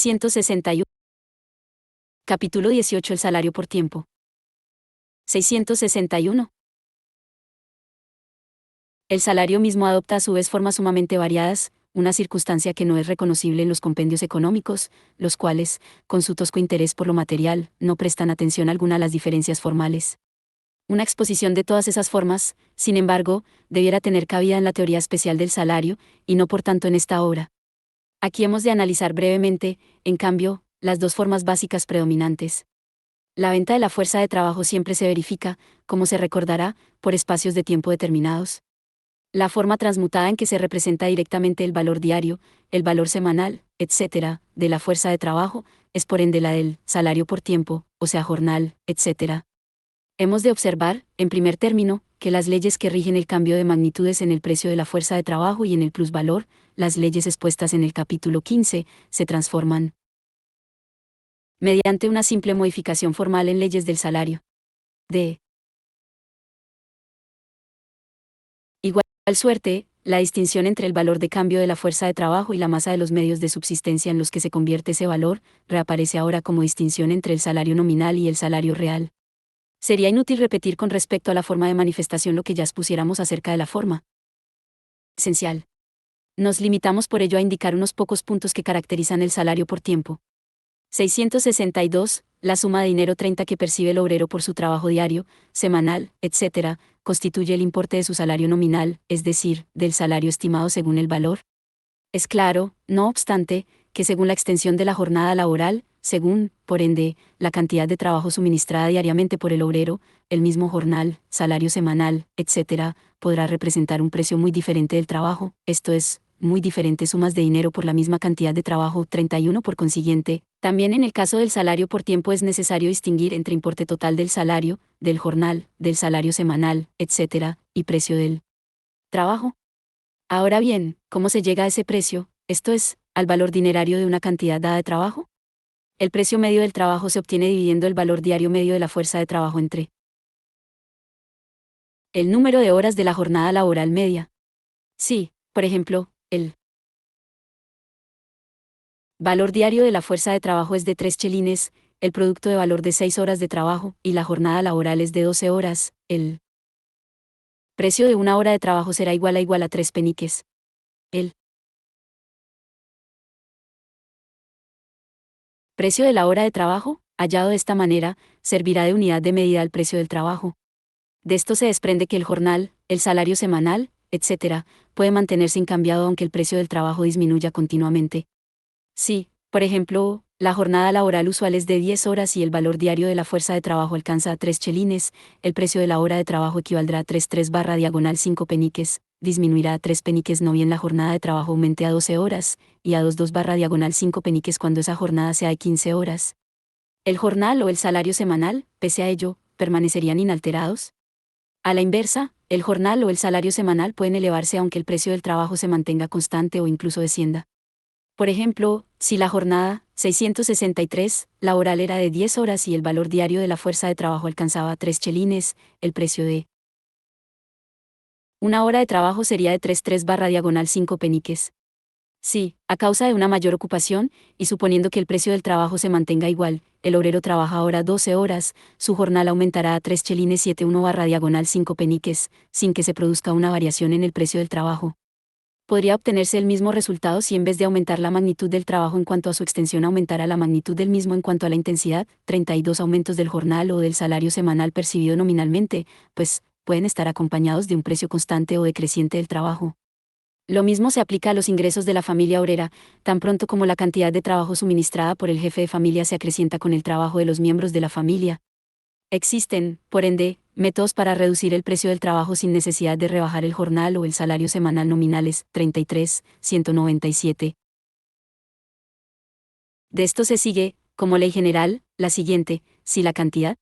661. Capítulo 18. El salario por tiempo. 661. El salario mismo adopta a su vez formas sumamente variadas, una circunstancia que no es reconocible en los compendios económicos, los cuales, con su tosco interés por lo material, no prestan atención alguna a las diferencias formales. Una exposición de todas esas formas, sin embargo, debiera tener cabida en la teoría especial del salario, y no por tanto en esta obra. Aquí hemos de analizar brevemente, en cambio, las dos formas básicas predominantes. La venta de la fuerza de trabajo siempre se verifica, como se recordará, por espacios de tiempo determinados. La forma transmutada en que se representa directamente el valor diario, el valor semanal, etc., de la fuerza de trabajo, es por ende la del salario por tiempo, o sea jornal, etc. Hemos de observar, en primer término, que las leyes que rigen el cambio de magnitudes en el precio de la fuerza de trabajo y en el plusvalor, las leyes expuestas en el capítulo 15, se transforman mediante una simple modificación formal en leyes del salario. De igual suerte, la distinción entre el valor de cambio de la fuerza de trabajo y la masa de los medios de subsistencia en los que se convierte ese valor, reaparece ahora como distinción entre el salario nominal y el salario real. Sería inútil repetir con respecto a la forma de manifestación lo que ya expusiéramos acerca de la forma esencial. Nos limitamos por ello a indicar unos pocos puntos que caracterizan el salario por tiempo. 662. La suma de dinero 30 que percibe el obrero por su trabajo diario, semanal, etc., constituye el importe de su salario nominal, es decir, del salario estimado según el valor. Es claro, no obstante, que según la extensión de la jornada laboral, según, por ende, la cantidad de trabajo suministrada diariamente por el obrero, el mismo jornal, salario semanal, etc., podrá representar un precio muy diferente del trabajo, esto es, muy diferentes sumas de dinero por la misma cantidad de trabajo. 31. Por consiguiente, también en el caso del salario por tiempo es necesario distinguir entre importe total del salario, del jornal, del salario semanal, etc., y precio del trabajo. Ahora bien, ¿cómo se llega a ese precio, esto es, al valor dinerario de una cantidad dada de trabajo? El precio medio del trabajo se obtiene dividiendo el valor diario medio de la fuerza de trabajo entre el número de horas de la jornada laboral media. Si, por ejemplo, el valor diario de la fuerza de trabajo es de 3 chelines, el producto de valor de 6 horas de trabajo, y la jornada laboral es de 12 horas, el precio de una hora de trabajo será igual a 3 peniques. El precio de la hora de trabajo, hallado de esta manera, servirá de unidad de medida al precio del trabajo. De esto se desprende que el jornal, el salario semanal, etc., puede mantenerse incambiado aunque el precio del trabajo disminuya continuamente. Si, por ejemplo, la jornada laboral usual es de 10 horas y el valor diario de la fuerza de trabajo alcanza a 3 chelines, el precio de la hora de trabajo equivaldrá a 3 peniques, disminuirá a 3 peniques no bien la jornada de trabajo aumente a 12 horas, y a 5 peniques cuando esa jornada sea de 15 horas. El jornal o el salario semanal, pese a ello, permanecerían inalterados. A la inversa, el jornal o el salario semanal pueden elevarse aunque el precio del trabajo se mantenga constante o incluso descienda. Por ejemplo, si la jornada, 663, laboral era de 10 horas y el valor diario de la fuerza de trabajo alcanzaba 3 chelines, el precio de una hora de trabajo sería de 5 peniques. Si, a causa de una mayor ocupación, y suponiendo que el precio del trabajo se mantenga igual, el obrero trabaja ahora 12 horas, su jornal aumentará a 3 chelines 5 peniques, sin que se produzca una variación en el precio del trabajo. Podría obtenerse el mismo resultado si en vez de aumentar la magnitud del trabajo en cuanto a su extensión aumentara la magnitud del mismo en cuanto a la intensidad. 32 aumentos del jornal o del salario semanal percibido nominalmente, pues, pueden estar acompañados de un precio constante o decreciente del trabajo. Lo mismo se aplica a los ingresos de la familia obrera, tan pronto como la cantidad de trabajo suministrada por el jefe de familia se acrecienta con el trabajo de los miembros de la familia. Existen, por ende, métodos para reducir el precio del trabajo sin necesidad de rebajar el jornal o el salario semanal nominales. 33, 197. De esto se sigue, como ley general, la siguiente: si la cantidad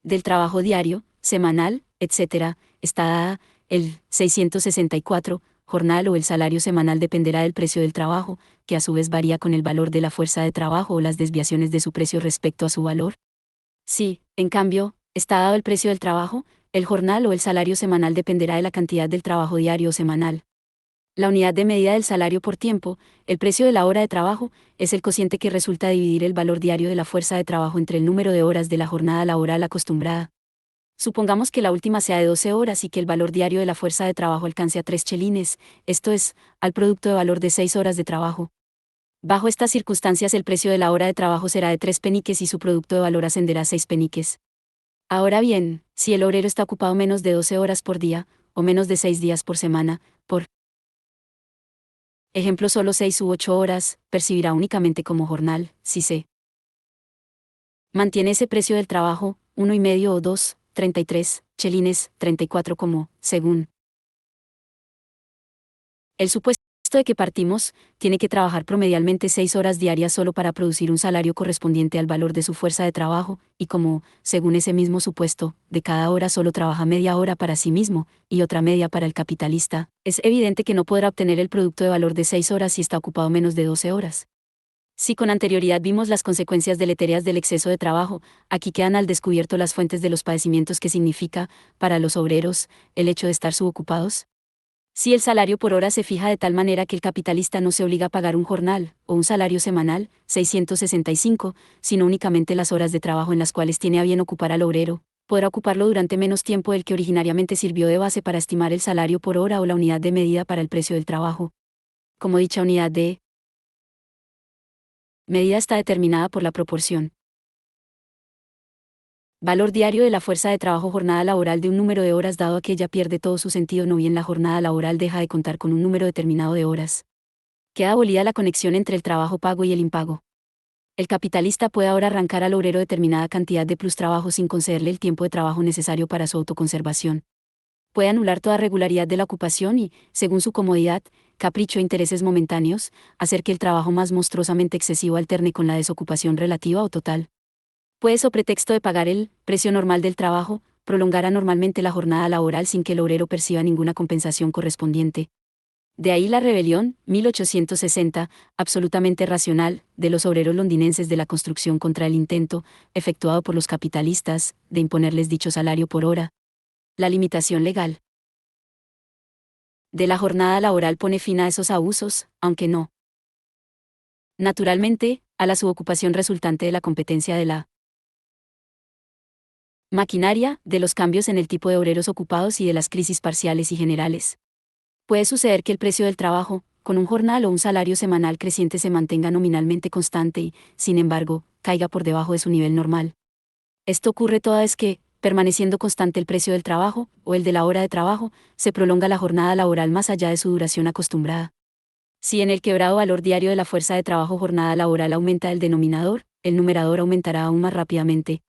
del trabajo diario, semanal, etc., está dada, el 664, jornal o el salario semanal dependerá del precio del trabajo, que a su vez varía con el valor de la fuerza de trabajo o las desviaciones de su precio respecto a su valor. Si, en cambio, está dado el precio del trabajo, el jornal o el salario semanal dependerá de la cantidad del trabajo diario o semanal. La unidad de medida del salario por tiempo, el precio de la hora de trabajo, es el cociente que resulta dividir el valor diario de la fuerza de trabajo entre el número de horas de la jornada laboral acostumbrada. Supongamos que la última sea de 12 horas y que el valor diario de la fuerza de trabajo alcance a 3 chelines, esto es, al producto de valor de 6 horas de trabajo. Bajo estas circunstancias el precio de la hora de trabajo será de 3 peniques y su producto de valor ascenderá a 6 peniques. Ahora bien, si el obrero está ocupado menos de 12 horas por día, o menos de 6 días por semana, por ejemplo solo 6 u 8 horas, percibirá únicamente como jornal, si se mantiene ese precio del trabajo, 1,5 o 2, 33 chelines, 34 como, según el supuesto de que partimos, tiene que trabajar promedialmente 6 horas diarias solo para producir un salario correspondiente al valor de su fuerza de trabajo, y como, según ese mismo supuesto, de cada hora solo trabaja media hora para sí mismo, y otra media para el capitalista, es evidente que no podrá obtener el producto de valor de 6 horas si está ocupado menos de 12 horas. Si con anterioridad vimos las consecuencias deletéreas del exceso de trabajo, aquí quedan al descubierto las fuentes de los padecimientos que significa, para los obreros, el hecho de estar subocupados. Si el salario por hora se fija de tal manera que el capitalista no se obliga a pagar un jornal, o un salario semanal, 665, sino únicamente las horas de trabajo en las cuales tiene a bien ocupar al obrero, podrá ocuparlo durante menos tiempo del que originariamente sirvió de base para estimar el salario por hora o la unidad de medida para el precio del trabajo. Como dicha unidad de medida está determinada por la proporción valor diario de la fuerza de trabajo jornada laboral de un número de horas dado a que ella pierde todo su sentido no bien la jornada laboral deja de contar con un número determinado de horas. Queda abolida la conexión entre el trabajo pago y el impago. El capitalista puede ahora arrancar al obrero determinada cantidad de plus trabajo sin concederle el tiempo de trabajo necesario para su autoconservación. Puede anular toda regularidad de la ocupación y, según su comodidad, capricho e intereses momentáneos, hacer que el trabajo más monstruosamente excesivo alterne con la desocupación relativa o total. Puede, sobre pretexto de pagar el precio normal del trabajo, prolongar anormalmente la jornada laboral sin que el obrero perciba ninguna compensación correspondiente. De ahí la rebelión, 1860, absolutamente racional, de los obreros londinenses de la construcción contra el intento, efectuado por los capitalistas, de imponerles dicho salario por hora. La limitación legal de la jornada laboral pone fin a esos abusos, aunque no, naturalmente, a la subocupación resultante de la competencia de la maquinaria, de los cambios en el tipo de obreros ocupados y de las crisis parciales y generales. Puede suceder que el precio del trabajo, con un jornal o un salario semanal creciente se mantenga nominalmente constante y, sin embargo, caiga por debajo de su nivel normal. Esto ocurre toda vez que, permaneciendo constante el precio del trabajo, o el de la hora de trabajo, se prolonga la jornada laboral más allá de su duración acostumbrada. Si en el quebrado valor diario de la fuerza de trabajo jornada laboral aumenta el denominador, el numerador aumentará aún más rápidamente.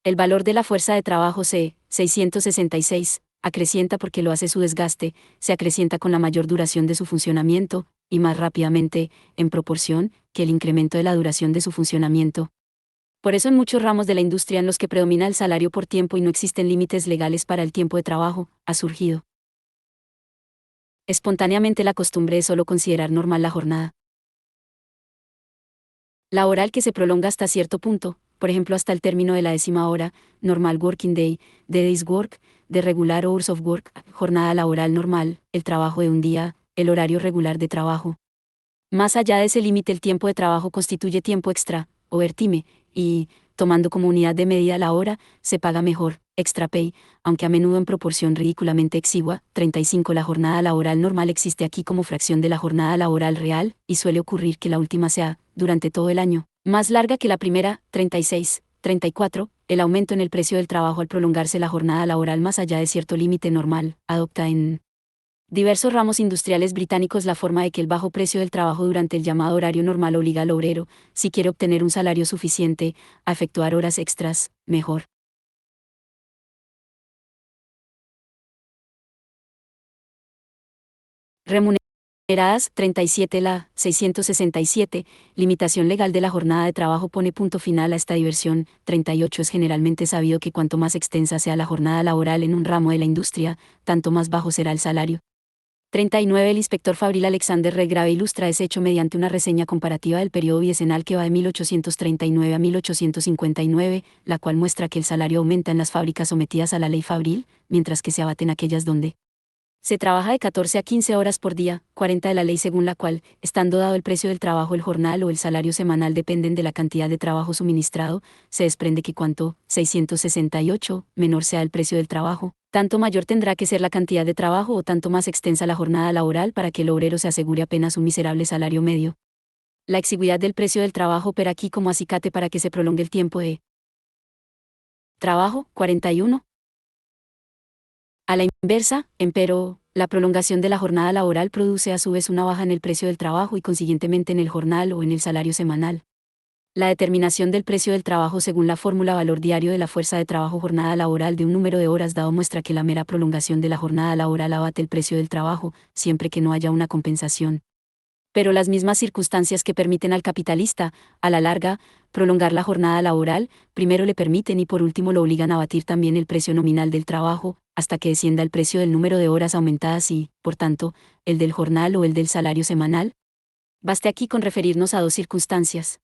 El valor de la fuerza de trabajo 666, acrecienta porque lo hace su desgaste, se acrecienta con la mayor duración de su funcionamiento, y más rápidamente, en proporción, que el incremento de la duración de su funcionamiento. Por eso en muchos ramos de la industria en los que predomina el salario por tiempo y no existen límites legales para el tiempo de trabajo, ha surgido espontáneamente la costumbre de solo considerar normal la jornada laboral que se prolonga hasta cierto punto, por ejemplo hasta el término de la 10ª hora, normal working day, de day's work, de regular hours of work, jornada laboral normal, el trabajo de un día, el horario regular de trabajo. Más allá de ese límite el tiempo de trabajo constituye tiempo extra, overtime, y, tomando como unidad de medida la hora, se paga mejor, extra pay, aunque a menudo en proporción ridículamente exigua, 35. La jornada laboral normal existe aquí como fracción de la jornada laboral real, y suele ocurrir que la última sea, durante todo el año, más larga que la primera, 36, 34. El aumento en el precio del trabajo al prolongarse la jornada laboral más allá de cierto límite normal, adopta en diversos ramos industriales británicos la forma de que el bajo precio del trabajo durante el llamado horario normal obliga al obrero, si quiere obtener un salario suficiente, a efectuar horas extras, mejor remuneradas. 37. La 667, limitación legal de la jornada de trabajo pone punto final a esta diversión. 38. Es generalmente sabido que cuanto más extensa sea la jornada laboral en un ramo de la industria, tanto más bajo será el salario. 39. El inspector Fabril Alexander Redgrave ilustra ese hecho mediante una reseña comparativa del periodo bienal que va de 1839 a 1859, la cual muestra que el salario aumenta en las fábricas sometidas a la ley Fabril, mientras que se abate en aquellas donde Se trabaja de 14 a 15 horas por día, 40 de la ley según la cual, estando dado el precio del trabajo, el jornal o el salario semanal dependen de la cantidad de trabajo suministrado, se desprende que cuanto 668 menor sea el precio del trabajo, tanto mayor tendrá que ser la cantidad de trabajo o tanto más extensa la jornada laboral para que el obrero se asegure apenas un miserable salario medio. La exigüidad del precio del trabajo opera aquí como acicate para que se prolongue el tiempo de trabajo, 41. A la inversa, empero, la prolongación de la jornada laboral produce a su vez una baja en el precio del trabajo y consiguientemente en el jornal o en el salario semanal. La determinación del precio del trabajo según la fórmula valor diario de la fuerza de trabajo jornada laboral de un número de horas dado muestra que la mera prolongación de la jornada laboral abate el precio del trabajo, siempre que no haya una compensación. Pero las mismas circunstancias que permiten al capitalista, a la larga, prolongar la jornada laboral, primero le permiten y por último lo obligan a abatir también el precio nominal del trabajo, hasta que descienda el precio del número de horas aumentadas y, por tanto, el del jornal o el del salario semanal. Baste aquí con referirnos a dos circunstancias.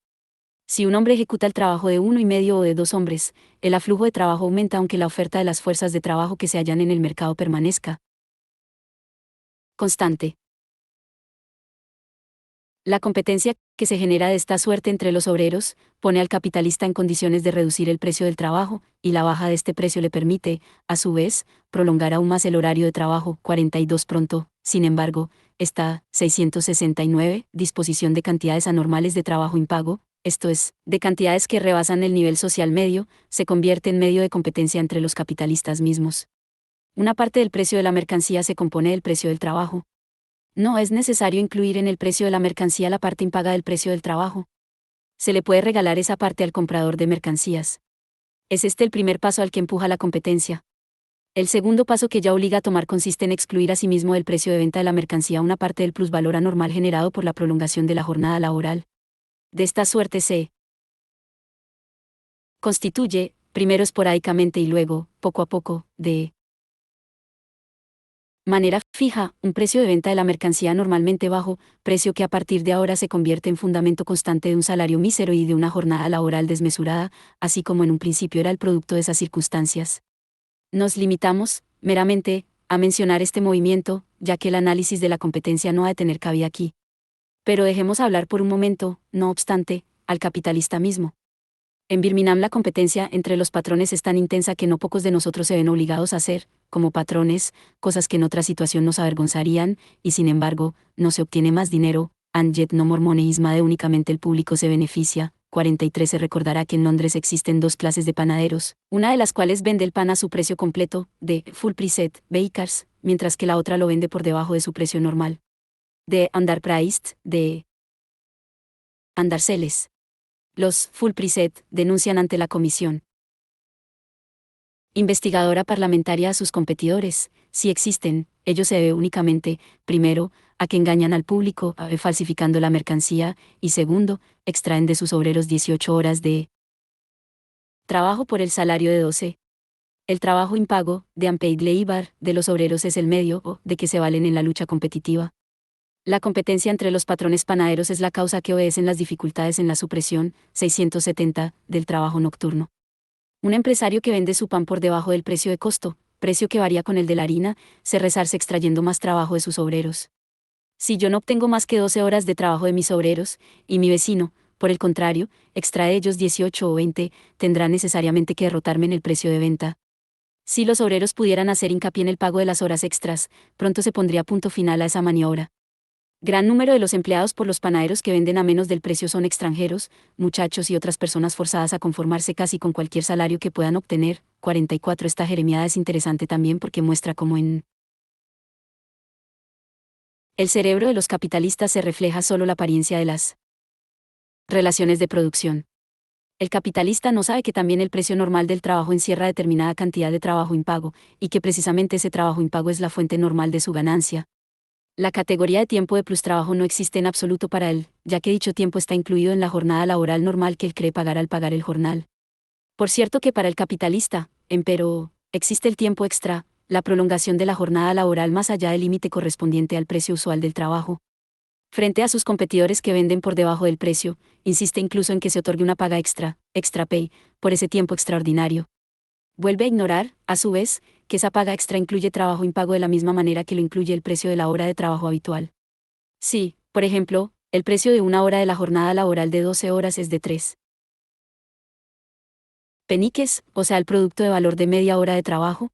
Si un hombre ejecuta el trabajo de uno y medio o de dos hombres, el aflujo de trabajo aumenta aunque la oferta de las fuerzas de trabajo que se hallan en el mercado permanezca constante. La competencia que se genera de esta suerte entre los obreros pone al capitalista en condiciones de reducir el precio del trabajo, y la baja de este precio le permite, a su vez, prolongar aún más el horario de trabajo, 42 pronto. Sin embargo, esta 669 disposición de cantidades anormales de trabajo impago, esto es, de cantidades que rebasan el nivel social medio, se convierte en medio de competencia entre los capitalistas mismos. Una parte del precio de la mercancía se compone del precio del trabajo. No es necesario incluir en el precio de la mercancía la parte impaga del precio del trabajo. Se le puede regalar esa parte al comprador de mercancías. Es este el primer paso al que empuja la competencia. El segundo paso que ya obliga a tomar consiste en excluir asimismo del precio de venta de la mercancía una parte del plusvalor anormal generado por la prolongación de la jornada laboral. De esta suerte se constituye, primero esporádicamente y luego, poco a poco, de manera fija, un precio de venta de la mercancía normalmente bajo, precio que a partir de ahora se convierte en fundamento constante de un salario mísero y de una jornada laboral desmesurada, así como en un principio era el producto de esas circunstancias. Nos limitamos, meramente, a mencionar este movimiento, ya que el análisis de la competencia no ha de tener cabida aquí. Pero dejemos hablar por un momento, no obstante, al capitalista mismo. En Birmingham la competencia entre los patrones es tan intensa que no pocos de nosotros se ven obligados a hacer, como patrones, cosas que en otra situación nos avergonzarían, y sin embargo, no se obtiene más dinero, and yet no more money is made, únicamente el público se beneficia. 43. Se recordará que en Londres existen dos clases de panaderos, una de las cuales vende el pan a su precio completo, de full price bakers, mientras que la otra lo vende por debajo de su precio normal. De underpriced, de undersells. Los full price denuncian ante la comisión investigadora parlamentaria a sus competidores, si existen, ello se debe únicamente, primero, a que engañan al público, falsificando la mercancía, y segundo, extraen de sus obreros 18 horas de trabajo por el salario de 12. El trabajo impago, de unpaid labor, de los obreros es el medio, de que se valen en la lucha competitiva. La competencia entre los patrones panaderos es la causa que obedecen las dificultades en la supresión, 670, del trabajo nocturno. Un empresario que vende su pan por debajo del precio de costo, precio que varía con el de la harina, se resarce extrayendo más trabajo de sus obreros. Si yo no obtengo más que 12 horas de trabajo de mis obreros, y mi vecino, por el contrario, extrae ellos 18 o 20, tendrá necesariamente que derrotarme en el precio de venta. Si los obreros pudieran hacer hincapié en el pago de las horas extras, pronto se pondría punto final a esa maniobra. Gran número de los empleados por los panaderos que venden a menos del precio son extranjeros, muchachos y otras personas forzadas a conformarse casi con cualquier salario que puedan obtener. 44. Esta jeremiada es interesante también porque muestra cómo en el cerebro de los capitalistas se refleja solo la apariencia de las relaciones de producción. El capitalista no sabe que también el precio normal del trabajo encierra determinada cantidad de trabajo impago, y que precisamente ese trabajo impago es la fuente normal de su ganancia. La categoría de tiempo de plustrabajo no existe en absoluto para él, ya que dicho tiempo está incluido en la jornada laboral normal que él cree pagar al pagar el jornal. Por cierto que para el capitalista, empero, existe el tiempo extra, la prolongación de la jornada laboral más allá del límite correspondiente al precio usual del trabajo. Frente a sus competidores que venden por debajo del precio, insiste incluso en que se otorgue una paga extra, extra pay, por ese tiempo extraordinario. Vuelve a ignorar, a su vez, que esa paga extra incluye trabajo impago de la misma manera que lo incluye el precio de la hora de trabajo habitual. Si, por ejemplo, el precio de una hora de la jornada laboral de 12 horas es de 3 peniques, o sea, el producto de valor de media hora de trabajo,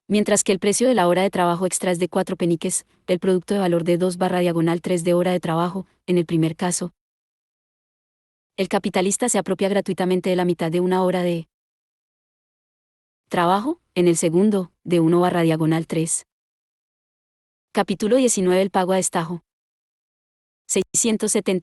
mientras que el precio de la hora de trabajo extra es de 4 peniques, el producto de valor de 2/3 de hora de trabajo, en el primer caso, el capitalista se apropia gratuitamente de la mitad de una hora de trabajo, en el segundo, de 1/3. Capítulo 19. El pago a destajo. 670.